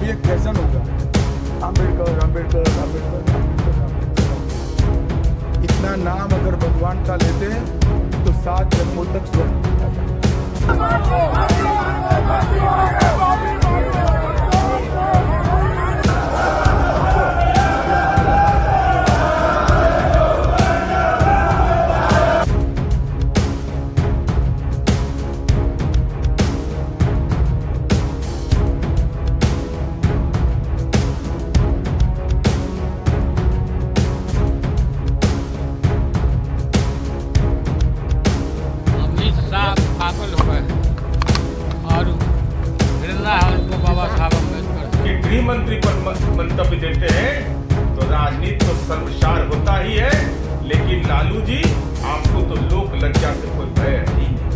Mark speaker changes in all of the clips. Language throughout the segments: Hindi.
Speaker 1: अभी एक फैशन होगा, अम्बेडकर अम्बेडकर अम्बेडकर अम्बेडकर। इतना नाम अगर भगवान का लेते तो 7 जन्मों तक स्वर्ग मिल जाता।
Speaker 2: गृह मंत्री पर मंतव्य देते हैं तो राजनीति तो सर्वसार होता ही है, लेकिन लालू जी आपको तो लोक लज्जा से कोई भय ही नहीं।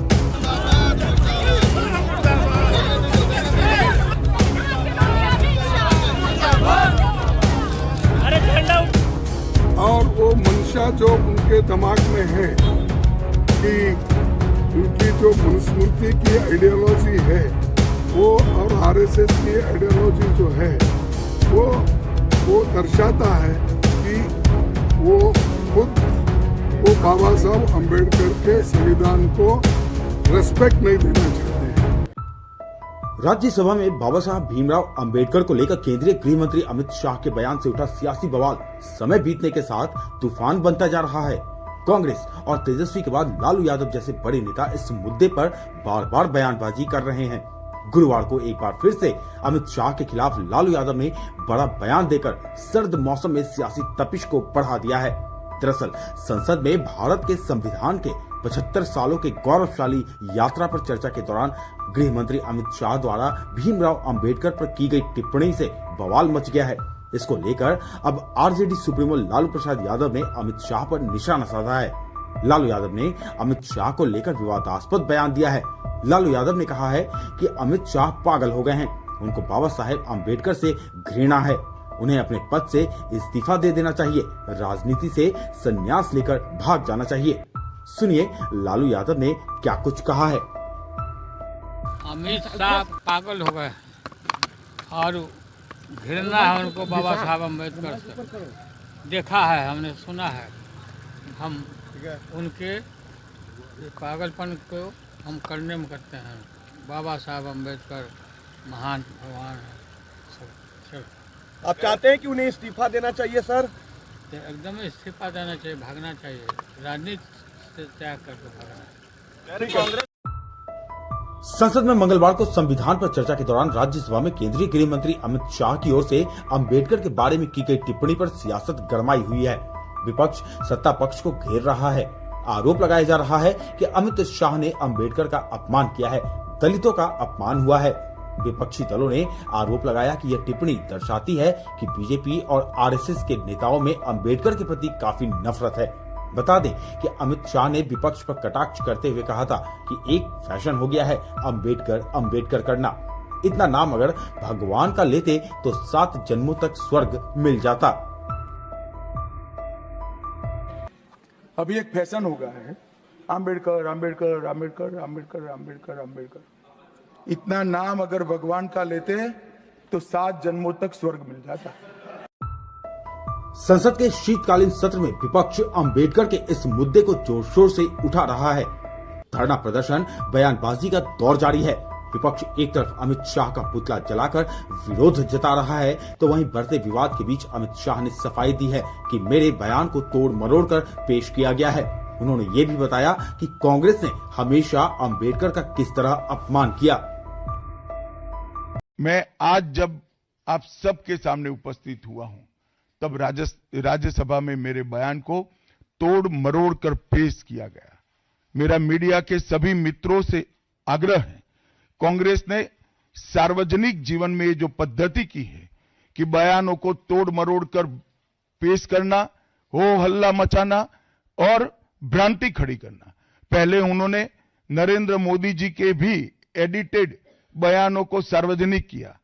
Speaker 3: और वो मंशा जो उनके दिमाग में है कि उनकी जो मनुस्मृति की आइडियोलॉजी है वो और आरएसएस की आइडियोलॉजी जो है वो दर्शाता है कि वो खुद वो बाबा साहब अम्बेडकर के संविधान को रेस्पेक्ट नहीं देना चाहते हैं।
Speaker 4: राज्यसभा में बाबा साहब भीमराव अंबेडकर को लेकर केंद्रीय गृह मंत्री अमित शाह के बयान से उठा सियासी बवाल समय बीतने के साथ तूफान बनता जा रहा है। कांग्रेस और तेजस्वी के बाद लालू यादव जैसे बड़े नेता इस मुद्दे पर बार बार बयानबाजी कर रहे हैं। गुरुवार को एक बार फिर से अमित शाह के खिलाफ लालू यादव ने बड़ा बयान देकर सर्द मौसम में सियासी तपिश को बढ़ा दिया है। दरअसल संसद में भारत के संविधान के 75 सालों के गौरवशाली यात्रा पर चर्चा के दौरान गृह मंत्री अमित शाह द्वारा भीमराव अंबेडकर पर की गई टिप्पणी से बवाल मच गया है। इसको लेकर अब आरजेडी सुप्रीमो लालू प्रसाद यादव ने अमित शाह पर निशाना साधा है। लालू यादव ने अमित शाह को लेकर विवादास्पद बयान दिया है। लालू यादव ने कहा है कि अमित शाह पागल हो गए हैं, उनको बाबा साहेब अम्बेडकर से घृणा है, उन्हें अपने पद से इस्तीफा दे देना चाहिए, राजनीति से संन्यास लेकर भाग जाना चाहिए। सुनिए लालू यादव ने क्या कुछ कहा है।
Speaker 5: अमित शाह पागल हो गए और घृणा है उनको बाबा साहब अम्बेडकर से। देखा है, हमने सुना है, हम उनके पागलपन को हम करने में करते हैं। बाबा साहब अम्बेडकर महान भगवान है।
Speaker 6: आप चाहते हैं कि उन्हें इस्तीफा देना चाहिए सर?
Speaker 5: एकदम इस्तीफा देना चाहिए, भागना चाहिए, राजनीति से त्याग करके भागना।
Speaker 6: कांग्रेस
Speaker 4: संसद में मंगलवार को संविधान पर चर्चा के दौरान राज्यसभा में केंद्रीय गृह मंत्री अमित शाह की ओर से अंबेडकर के बारे में की गई टिप्पणी पर सियासत गरमाई हुई है। विपक्ष सत्ता पक्ष को घेर रहा है। आरोप लगाया जा रहा है कि अमित शाह ने अंबेडकर का अपमान किया है, दलितों का अपमान हुआ है। विपक्षी दलों ने आरोप लगाया कि यह टिप्पणी दर्शाती है कि बीजेपी और आरएसएस के नेताओं में अंबेडकर के प्रति काफी नफरत है। बता दें कि अमित शाह ने विपक्ष पर कटाक्ष करते हुए कहा था कि एक फैशन हो गया है अंबेडकर अंबेडकर करना। इतना नाम अगर भगवान का लेते तो 7 जन्मों तक स्वर्ग मिल जाता।
Speaker 1: अभी एक फैशन हो गया है, अम्बेडकर अम्बेडकर अम्बेडकर अम्बेडकर अम्बेडकर अम्बेडकर। इतना नाम अगर भगवान का लेते तो 7 जन्मों तक स्वर्ग मिल जाता।
Speaker 4: संसद के शीतकालीन सत्र में विपक्ष अंबेडकर के इस मुद्दे को जोर शोर से उठा रहा है। धरना प्रदर्शन, बयानबाजी का दौर जारी है। विपक्ष एक तरफ अमित शाह का पुतला जलाकर विरोध जता रहा है तो वहीं बढ़ते विवाद के बीच अमित शाह ने सफाई दी है कि मेरे बयान को तोड़ मरोड़ कर पेश किया गया है। उन्होंने ये भी बताया कि कांग्रेस ने हमेशा अंबेडकर का किस तरह अपमान किया।
Speaker 3: मैं आज जब आप सबके सामने उपस्थित हुआ हूं तब राज्यसभा में मेरे बयान को तोड़ मरोड़ कर पेश किया गया। मेरा मीडिया के सभी मित्रों से आग्रह है, कांग्रेस ने सार्वजनिक जीवन में ये जो पद्धति की है कि बयानों को तोड़ मरोड़ कर पेश करना, हो हल्ला मचाना और भ्रांति खड़ी करना। पहले उन्होंने नरेंद्र मोदी जी के भी एडिटेड बयानों को सार्वजनिक किया।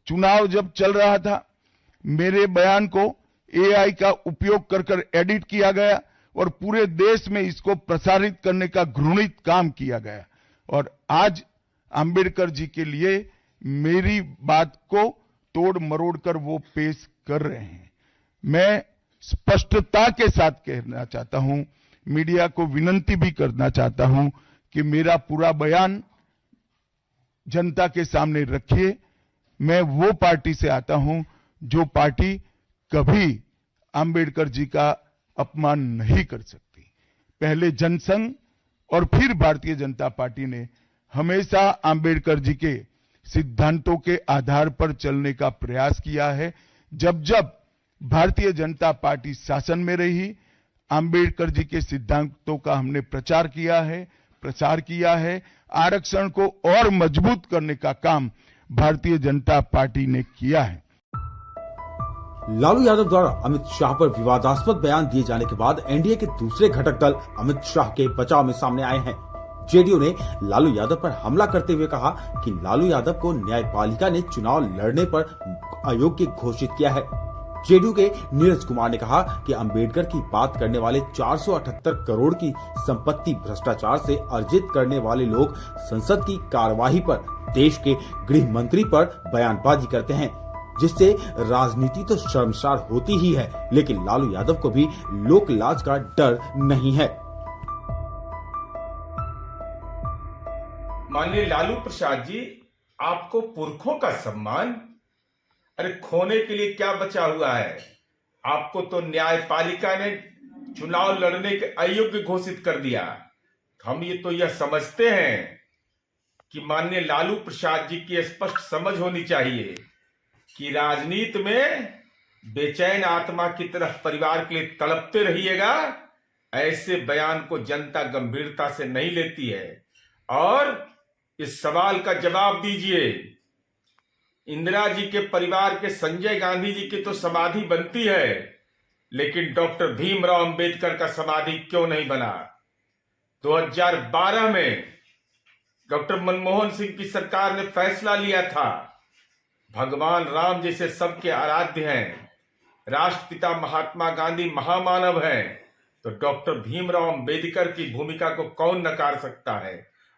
Speaker 3: चुनाव जब चल रहा था मेरे बयान को एआई का उपयोग कर एडिट किया गया और पूरे देश में इसको प्रसारित करने का घृणित काम किया गया। और आज अंबेडकर जी के लिए मेरी बात को तोड़ मरोड़ कर वो पेश कर रहे हैं। मैं स्पष्टता के साथ कहना चाहता हूं, मीडिया को विनती भी करना चाहता हूं कि मेरा पूरा बयान जनता के सामने रखिए। मैं वो पार्टी से आता हूं जो पार्टी कभी अंबेडकर जी का अपमान नहीं कर सकती। पहले जनसंघ और फिर भारतीय जनता पार्टी ने हमेशा अंबेडकर जी के सिद्धांतों के आधार पर चलने का प्रयास किया है। जब जब भारतीय जनता पार्टी शासन में रही, अंबेडकर जी के सिद्धांतों का हमने प्रसार किया है। आरक्षण को और मजबूत करने का काम भारतीय जनता पार्टी ने किया है।
Speaker 4: लालू यादव द्वारा अमित शाह पर विवादास्पद बयान दिए जाने के बाद एनडीए के दूसरे घटक दल अमित शाह के बचाव में सामने आए हैं। जेडीयू ने लालू यादव पर हमला करते हुए कहा कि लालू यादव को न्यायपालिका ने चुनाव लड़ने पर अयोग्य घोषित किया है। जेडीयू के नीरज कुमार ने कहा कि अंबेडकर की बात करने वाले 478 करोड़ की संपत्ति भ्रष्टाचार से अर्जित करने वाले लोग संसद की कार्यवाही पर देश के गृह मंत्री पर बयानबाजी करते हैं, जिससे राजनीति तो शर्मसार होती ही है, लेकिन लालू यादव को भी लोक लाज का डर नहीं है।
Speaker 2: माननीय लालू प्रसाद जी, आपको पुरखों का सम्मान, अरे खोने के लिए क्या बचा हुआ है? आपको तो न्यायपालिका ने चुनाव लड़ने के अयोग्य घोषित कर दिया। हम यह समझते हैं कि माननीय लालू प्रसाद जी की स्पष्ट समझ होनी चाहिए कि राजनीति में बेचैन आत्मा की तरह परिवार के लिए तड़पते रहिएगा। ऐसे बयान को जनता गंभीरता से नहीं लेती है। और इस सवाल का जवाब दीजिए, इंदिरा जी के परिवार के संजय गांधी जी की तो समाधि बनती है, लेकिन डॉक्टर भीमराव अंबेडकर का समाधि क्यों नहीं बना? 2012 में डॉक्टर मनमोहन सिंह की सरकार ने फैसला लिया था, भगवान राम जैसे सबके आराध्य हैं, राष्ट्रपिता महात्मा गांधी महामानव हैं, तो डॉक्टर भीमराव अंबेडकर की भूमिका को कौन नकार सकता है?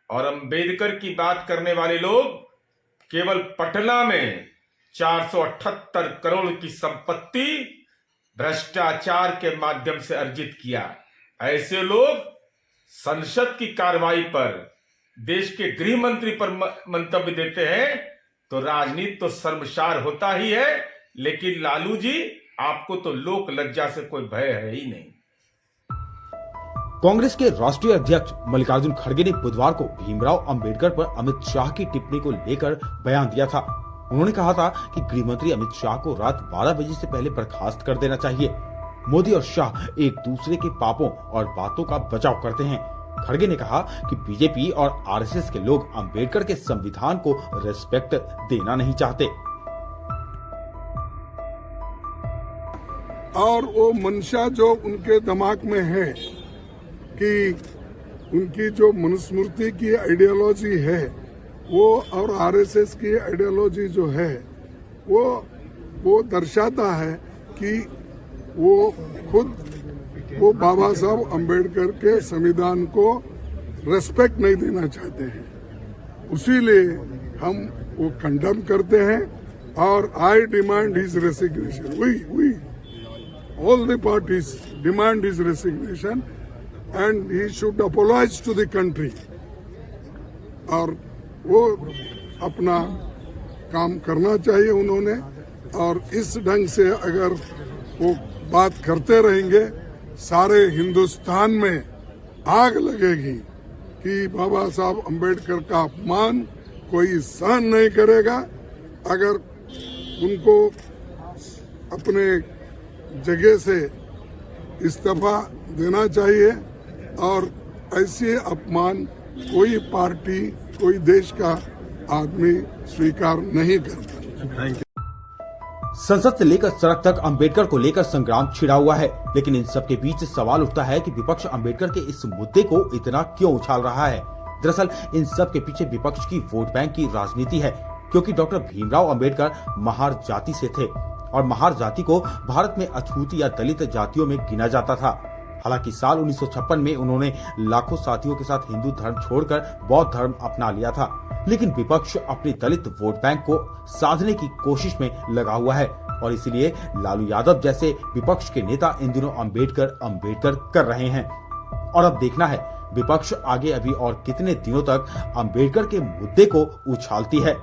Speaker 2: और अंबेडकर की बात करने वाले लोग केवल पटना में 478 करोड़ की संपत्ति भ्रष्टाचार के माध्यम से अर्जित किया। ऐसे लोग संसद की कार्रवाई पर देश के गृह मंत्री पर मंतव्य देते हैं तो राजनीति तो शर्मसार होता ही है, लेकिन लालू जी, आपको तो लोक लज्जा से कोई भय है ही नहीं।
Speaker 4: कांग्रेस के राष्ट्रीय अध्यक्ष मल्लिकार्जुन खड़गे ने बुधवार को भीमराव अंबेडकर पर अमित शाह की टिप्पणी को लेकर बयान दिया था। उन्होंने कहा था कि गृह मंत्री अमित शाह को रात 12 बजे से पहले बर्खास्त कर देना चाहिए। मोदी और शाह एक दूसरे के पापों और बातों का बचाव करते हैं। खड़गे ने कहा कि बीजेपी और आरएसएस के लोग अंबेडकर के संविधान को रेस्पेक्ट देना नहीं चाहते।
Speaker 7: और वो मंशा जो उनके दिमाग में है कि उनकी जो मनुस्मृति की आइडियोलॉजी है वो और आरएसएस की आइडियोलॉजी जो है वो दर्शाता है कि वो खुद वो बाबा साहब अंबेडकर के संविधान को रेस्पेक्ट नहीं देना चाहते हैं। उसीलिए हम वो कंडेम करते हैं और I demand his resignation. We all the parties demand his resignation and he should apologize to the country। और वो अपना काम करना चाहिए उन्होंने, और इस ढंग से अगर वो बात करते रहेंगे सारे हिंदुस्तान में आग लगेगी कि बाबा साहब अंबेडकर का अपमान कोई सहन नहीं करेगा। अगर उनको अपने जगह से इस्तीफा देना चाहिए और ऐसे अपमान कोई पार्टी कोई देश का आदमी स्वीकार नहीं करता।
Speaker 4: संसद से लेकर सड़क तक अंबेडकर को लेकर संग्राम छिड़ा हुआ है, लेकिन इन सब के बीच सवाल उठता है कि विपक्ष अंबेडकर के इस मुद्दे को इतना क्यों उछाल रहा है। दरअसल इन सब के पीछे विपक्ष की वोट बैंक की राजनीति है, क्योंकि डॉक्टर भीमराव अंबेडकर महार जाति से थे और महार जाति को भारत में अछूत या दलित जातियों में गिना जाता था। हालांकि साल 1956 में उन्होंने लाखों साथियों के साथ हिंदू धर्म छोड़कर बौद्ध धर्म अपना लिया था, लेकिन विपक्ष अपनी दलित वोट बैंक को साधने की कोशिश में लगा हुआ है और इसलिए लालू यादव जैसे विपक्ष के नेता इन दिनों अंबेडकर कर रहे हैं। और अब देखना है विपक्ष आगे अभी और कितने दिनों तक अंबेडकर के मुद्दे को उछालती है।